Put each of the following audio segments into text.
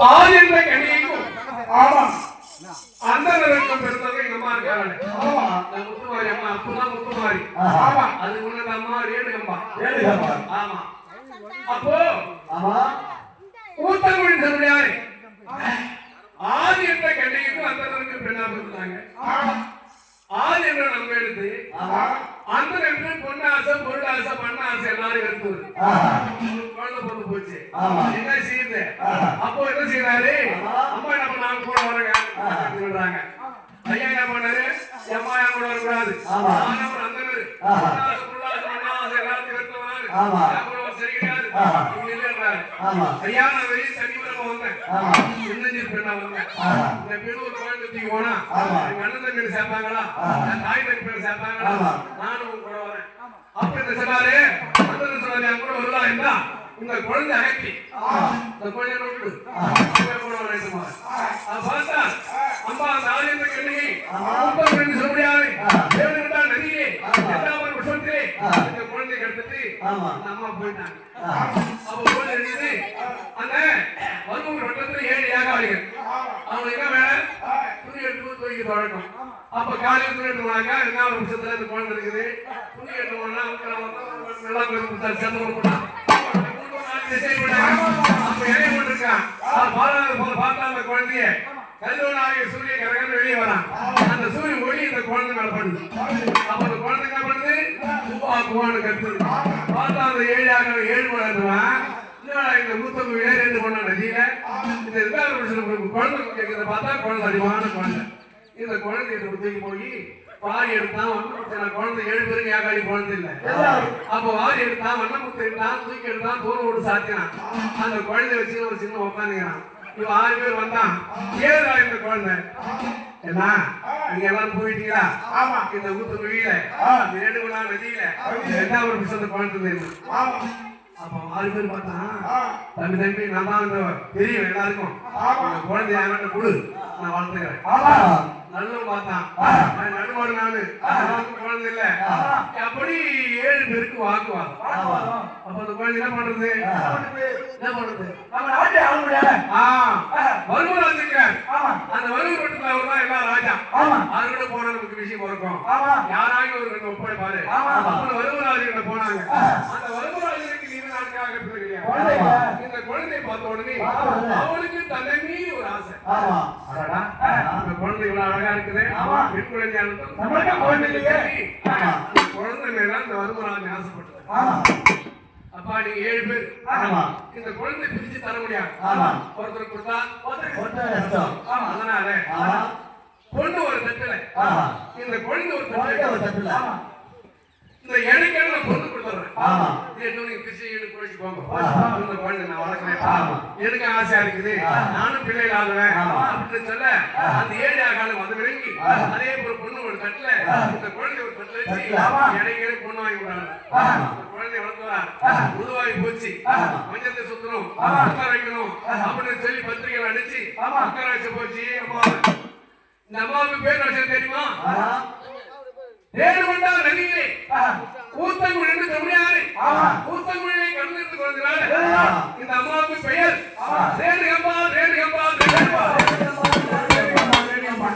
ஆதின்ற கண்ணிக்கும் ஆமா அந்த நேரத்துல பிறந்தவங்க எங்க அம்மா இருக்காங்க. ஆமா முத்துமாரி அம்மா அப்பதான் முத்துமாரி. ஆமா அது உன்னத அம்மா ரேணுகம்மா. ரேணுகம்மா ஆமா. அப்போ ஆமா ஊத்தங்குழி சொல்றாரு ஆதி என்ற கண்ணிக்கும் அந்த நேரத்துல பெண்ணா பிறந்தாங்க. ஆதி என்ற நம்ம எடுத்து அந்த நேரத்துல பொண்ணு ஆசை பொருள் ஆசை பண்ண ஆசை எல்லாரும் எடுத்து குழந்தை பொண்ணு போச்சு. என்ன செய்யுது அப்போ என்ன செய்யறாரு அம்மா என்ன பண்ணாங்க கூட வரங்க சொல்றாங்க. ஐயா என்ன பண்ணாரு அம்மா என் கூட வரக்கூடாது அந்த எல்லாத்தையும் எடுத்து சரி கிடையாது ஐயா நான் வெளியே தனிமரமா வந்தேன் சின்னஞ்சிறு பெண்ணா வந்தேன். இந்த பெண்ணு ஒரு குழந்தை தூக்கி போனா எங்க அண்ணன் தம்பி சேர்ப்பாங்களா தாய் தம்பி பேர் சேர்ப்பாங்களா நானும் கூட வரேன். அப்ப இந்த சொன்னாரு அந்த சொன்னாரு என் கூட வருதா இருந்தா இந்த குழந்தை அகற்றி இந்த குழந்தை நோட்டு கூட வரேன். பார்த்தா அம்மா அந்த ஆலயத்தை கண்ணிகை சொல்ல முடியாது நதியிலே எல்லாரும் விஷத்திலே இந்த குழந்தையை எடுத்துட்டு அம்மா போயிட்டாங்க. அப்ப குழந்தை எழுதி அந்த வறுமூர் வட்டத்துல 7 ஏகாவலிகள் அவங்க என்ன வேலை துணி எடுத்து துவைக்க தொடங்கும். அப்ப காலையில் துணி எடுத்துவாங்க 2வது வருஷத்துல இந்த குழந்தை இருக்குது துணி எடுத்துவாங்க நல்லா சேர்ந்து அப்ப இறைய போட்டிருக்கான் பார்த்தா அந்த குழந்தைய கல்லூராக சூரிய கரகன் வெளியே வரான். அந்த சூரிய ஒளி இந்த குழந்தை மேல பண்ணுது. அப்ப அந்த குழந்தை என்ன பண்ணுது குவான்னு கத்துது. பார்த்தா அந்த 7 வளர்ந்துவான் இந்த மூத்தவங்க 2 பொண்ணு நதியில இந்த 2வது வருஷம் குழந்தை கேட்கறத பார்த்தா குழந்தை அறிவான குழந்தை. இந்த குழந்தைய தூக்கி போய் வாரி எடுத்தான் வண்ண குழந்தை 7 பேருக்கு ஏகாலி குழந்தை இல்லை. அப்ப வாரி எடுத்தான் வண்ணமுத்து எடுத்தான் தூக்கி எடுத்தான் தோல் ஓடு சாத்தினான். அந்த குழந்தைய வச்சு ஒரு சின்ன உட்காந்துக்கிறான். இவன் 6 பேர் வந்தான். ஏதா இந்த குழந்தை என்ன நீங்க எல்லாரும் போயிட்டீங்களா இந்த ஊத்து வெளியில நெடுகுலா நதியில 2வது வருஷம் குழந்தை தெரியும். அப்ப 6 பேர் பார்த்தான் தம்பி நான் தான் தெரியும் எல்லாருக்கும் குழந்தை என்கிட்ட கொடு நான் வளர்த்துக்கிறேன். நல்ல பார்த்தான் நடுவாடு நானு குழந்தை இல்ல அப்படி 7 பேருக்கு வாக்குவாதம். அப்ப அந்த குழந்தை என்ன பண்றது வருவராஜ் இருக்கிறார். அந்த வருவர் வட்டத்துல அவர் தான் எல்லா ராஜா அவர்கிட்ட போனா நமக்கு விஷயம் பிறக்கும் யாராக ஒரு ஒப்படை பாரு வருவராஜ் கிட்ட போனாங்க. அந்த வருவராஜனுக்கு இந்த குழந்தையை பார்த்த உடனே அவளுக்கு தன்னை மீறி ஒரு ஆசை. அந்த குழந்தை இவ்வளவு அழகா இருக்குது பெண் குழந்தை மேல அந்த வருமராஜன் ஆசைப்பட்டது. அப்பா நீங்க 7 பேர் இந்த குழந்தை பிரிச்சு தர முடியாது. ஒருத்தர் கொடுத்தா அதனால பொண்ணு ஒரு தட்டுல இந்த குழந்தை ஒரு தட்டுல இந்த எனக்கு பொண்ணு கொடுத்துறேன். எனக்கு ஆசையா இருக்குது நானும் பிள்ளைகள் ஆகுவேன் அப்படின்னு சொல்ல அந்த 7 காலம் வந்து விளங்கி அதே போல பொண்ணு ஒரு தட்டுல இந்த குழந்தை ஒரு தட்டுல வச்சு இடையில பொண்ணு வாங்கி விடாங்க. குழந்தை வளர்த்தா உருவாகி போச்சு மஞ்சத்தை சுத்தணும் உட்கார வைக்கணும் அப்படின்னு சொல்லி பத்திரிகை அடிச்சு உட்கார வச்சு போச்சு. அம்மா இந்த அம்மாவுக்கு பேர் வச்சது தெரியுமா? ரேணுகண்டா நதியிலே ஊத்தங்குழி என்று தமிழாரு ஊத்தங்குழியை கலந்து கொள்கிறார். இந்த அம்மாவுக்கு பெயர் ரேணுகம்பா. ரேணுகம்பா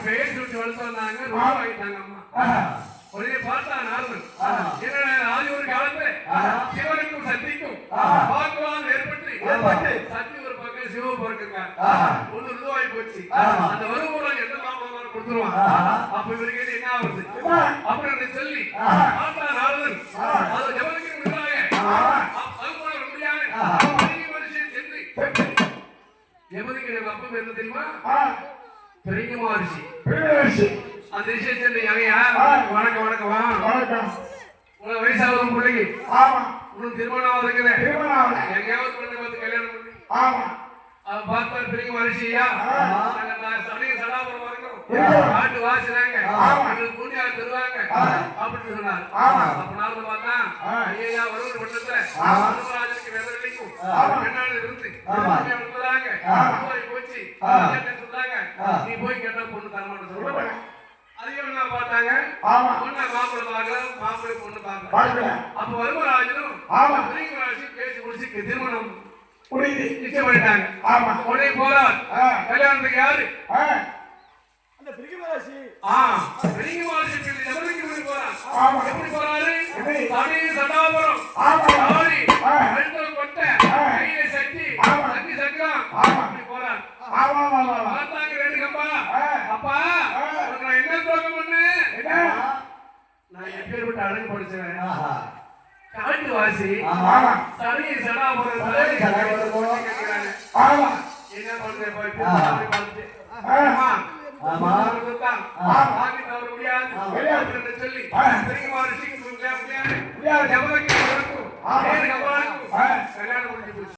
பெயர் சொல்லி வளர்த்தாங்க ரூபாயிட்டாங்க அம்மா. ஒரே பார்த்தா நார்மல் ஆதி ஒரு காலத்துல சிவனுக்கும் சக்திக்கும் வாக்குவாதம் ஏற்பட்டு சக்தி ஒரு பக்கம் சிவ பிறக்குங்க ஒண்ணு ரூபாய் போச்சு. அந்த வருமுறை எந்த மாமாவும் கொடுத்துருவான். அப்ப இவருக்கு என்ன ஆகுது அப்படின்னு சொல்லி பார்த்தா நார்மல் அது ஜபனுக்கு விடுறாங்க. ஜபனுக்கு அப்ப என்ன தெரியுமா? பெரிய மகரிஷி. அந்த ரிஷி வணக்கம் வணக்கம் உங்க வயசாவது பிள்ளைக்கு உனக்கு திருமணம் இருக்குது எங்கேயாவது பொண்ணு பார்த்து கல்யாணம் பண்ணி பார்த்தாரு பெரிய மனுஷியா சடாபுரம் வரைக்கும் காட்டு வாசினாங்க புண்ணியா தருவாங்க அப்படின்னு சொன்னார். அப்ப நாள் பார்த்தா ஐயா வருவது பட்டத்துல ராஜனுக்கு வெதரளிக்கும் பெண்ணாடு இருந்து போச்சு சொன்னாங்க நீ போய் கேட்டா பொண்ணு தரமாட்ட சொல்லுவாங்க. அதையும் பார்த்தாங்க பொண்ணை மாப்பிள்ளை பார்க்கலாம் மாப்பிள்ளை பொண்ணு பார்க்கலாம். அப்ப வருமராஜனும் பேசி முடிச்சு திருமணம் புரியுது. நிச்சயம் பண்ணிட்டாங்க. ஆமா. உடனே போறார். கல்யாணத்துக்கு யாரு? அந்த பிரிகமாசி. பிரிகமாசி பிள்ளை எவருக்கு போய் போறான்? ஆமா. எப்படி போறாரு? எப்படி? தடி சடாபுரம். ஆமா. தாடி. கழுத்துல கொட்டை. கையில சட்டி. சட்டி சக்கரம். அப்படி போறார். பார்த்தாங்க ரெண்டு கம்பா. அப்பா உனக்கு நான் என்ன துரோகம் பண்ணேன்? நான் எப்பேற்பட்ட அழகு படிச்சேன். காட்டு வாசி தனி சடாபுரம் என்ன பண்றேன் சொல்லி பெரியமா ரிஷிக்கு கல்யாணம் முடிஞ்சு போச்சு.